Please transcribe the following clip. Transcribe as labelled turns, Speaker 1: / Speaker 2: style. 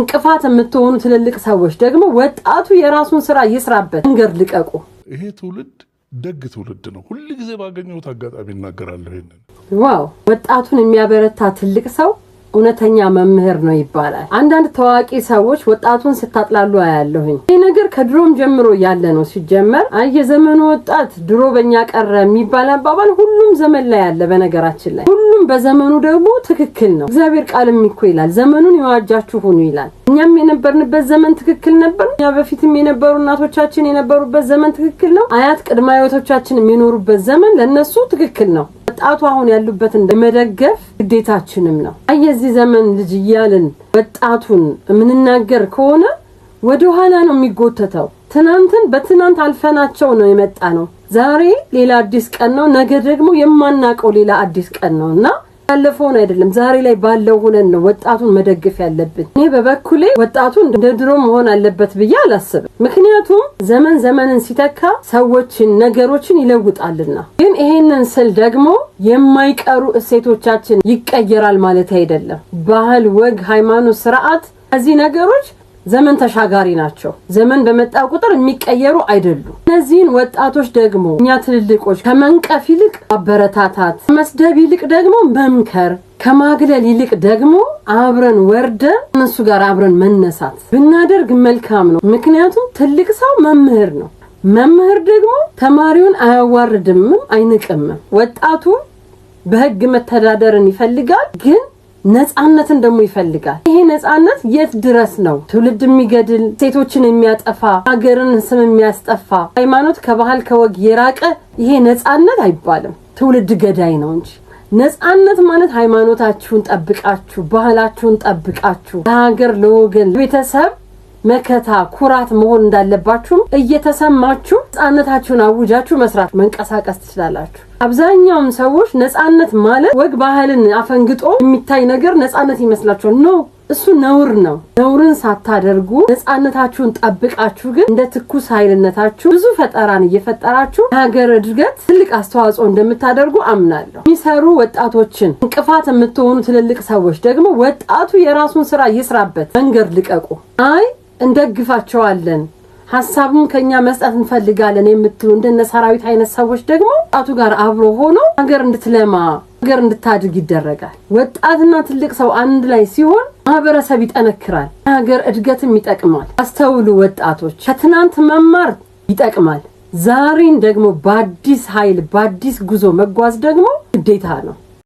Speaker 1: እንቅፋት የምትሆኑ ትልልቅ ሰዎች ደግሞ ወጣቱ የራሱን ስራ ይስራበት መንገድ ልቀቁ።
Speaker 2: ይሄ ትውልድ ደግ ትውልድ ነው። ሁሉ ጊዜ ባገኘሁት አጋጣሚ እናገራለሁ ይሄንን።
Speaker 1: ዋው ወጣቱን የሚያበረታ ትልቅ ሰው እውነተኛ መምህር ነው ይባላል። አንዳንድ ታዋቂ ሰዎች ወጣቱን ስታጥላሉ አያለሁኝ። ይሄ ነገር ከድሮም ጀምሮ ያለ ነው። ሲጀመር የዘመኑ ወጣት ድሮ በእኛ ቀረ የሚባል አባባል ሁሉም ዘመን ላይ ያለ። በነገራችን ላይ ሁሉም በዘመኑ ደግሞ ትክክል ነው። እግዚአብሔር ቃልም እኮ ይላል ዘመኑን የዋጃችሁ ሁኑ ይላል። እኛም የነበርንበት ዘመን ትክክል ነበር። እኛ በፊትም የነበሩ እናቶቻችን የነበሩበት ዘመን ትክክል ነው። አያት ቅድመ አያቶቻችን የሚኖሩበት ዘመን ለነሱ ትክክል ነው። ወጣቱ አሁን ያሉበት እንደመደገፍ ግዴታችንም ነው። የዚህ ዘመን ልጅ እያልን ወጣቱን ምንናገር ከሆነ ወደ ኋላ ነው የሚጎተተው። ትናንትን በትናንት አልፈናቸው ነው የመጣ ነው። ዛሬ ሌላ አዲስ ቀን ነው፣ ነገ ደግሞ የማናቀው ሌላ አዲስ ቀን ነውና ያለፈውን አይደለም ዛሬ ላይ ባለው ሆነን ነው ወጣቱን መደገፍ ያለብን። እኔ በበኩሌ ወጣቱ እንደ ድሮ መሆን አለበት ብዬ አላስብም። ምክንያቱም ዘመንን ሲተካ ሰዎችን ነገሮችን ይለውጣልና። ግን ይሄንን ስል ደግሞ የማይቀሩ እሴቶቻችን ይቀየራል ማለት አይደለም። ባህል፣ ወግ፣ ሃይማኖት፣ ስርዓት እዚህ ነገሮች ዘመን ተሻጋሪ ናቸው። ዘመን በመጣ ቁጥር የሚቀየሩ አይደሉም። እነዚህን ወጣቶች ደግሞ እኛ ትልልቆች ከመንቀፍ ይልቅ ማበረታታት፣ ከመስደብ ይልቅ ደግሞ መምከር፣ ከማግለል ይልቅ ደግሞ አብረን ወርደን እነሱ ጋር አብረን መነሳት ብናደርግ መልካም ነው። ምክንያቱም ትልቅ ሰው መምህር ነው። መምህር ደግሞ ተማሪውን አያዋርድም፣ አይንቅም። ወጣቱ በህግ መተዳደርን ይፈልጋል ግን ነፃነትን ደግሞ ይፈልጋል። ይሄ ነፃነት የት ድረስ ነው? ትውልድ የሚገድል፣ ሴቶችን የሚያጠፋ፣ ሀገርን ስም የሚያስጠፋ፣ ሃይማኖት ከባህል ከወግ የራቀ ይሄ ነፃነት አይባልም። ትውልድ ገዳይ ነው እንጂ ነፃነት ማለት ሃይማኖታችሁን ጠብቃችሁ፣ ባህላችሁን ጠብቃችሁ ለሀገር፣ ለወገን፣ ለቤተሰብ መከታ ኩራት መሆን እንዳለባችሁም እየተሰማችሁ ነፃነታችሁን አውጃችሁ መስራት መንቀሳቀስ ትችላላችሁ። አብዛኛውን ሰዎች ነፃነት ማለት ወግ ባህልን አፈንግጦ የሚታይ ነገር ነፃነት ይመስላችኋል። ኖ እሱ ነውር ነው። ነውርን ሳታደርጉ ነፃነታችሁን ጠብቃችሁ ግን እንደ ትኩስ ኃይልነታችሁ ብዙ ፈጠራን እየፈጠራችሁ ሀገር እድገት ትልቅ አስተዋጽኦ እንደምታደርጉ አምናለሁ። የሚሰሩ ወጣቶችን እንቅፋት የምትሆኑ ትልልቅ ሰዎች ደግሞ ወጣቱ የራሱን ስራ ይስራበት መንገድ ልቀቁ። እንደግፋቸዋለን ሐሳቡን ከኛ መስጠት እንፈልጋለን የምትሉ እንደነ ሰራዊት አይነት ሰዎች ደግሞ ወጣቱ ጋር አብሮ ሆኖ ሀገር እንድትለማ ሀገር እንድታድግ ይደረጋል። ወጣትና ትልቅ ሰው አንድ ላይ ሲሆን ማህበረሰብ ይጠነክራል፣ ሀገር እድገትም ይጠቅማል። አስተውሉ ወጣቶች፣ ከትናንት መማር ይጠቅማል። ዛሬን ደግሞ በአዲስ ኃይል በአዲስ ጉዞ መጓዝ ደግሞ ግዴታ ነው።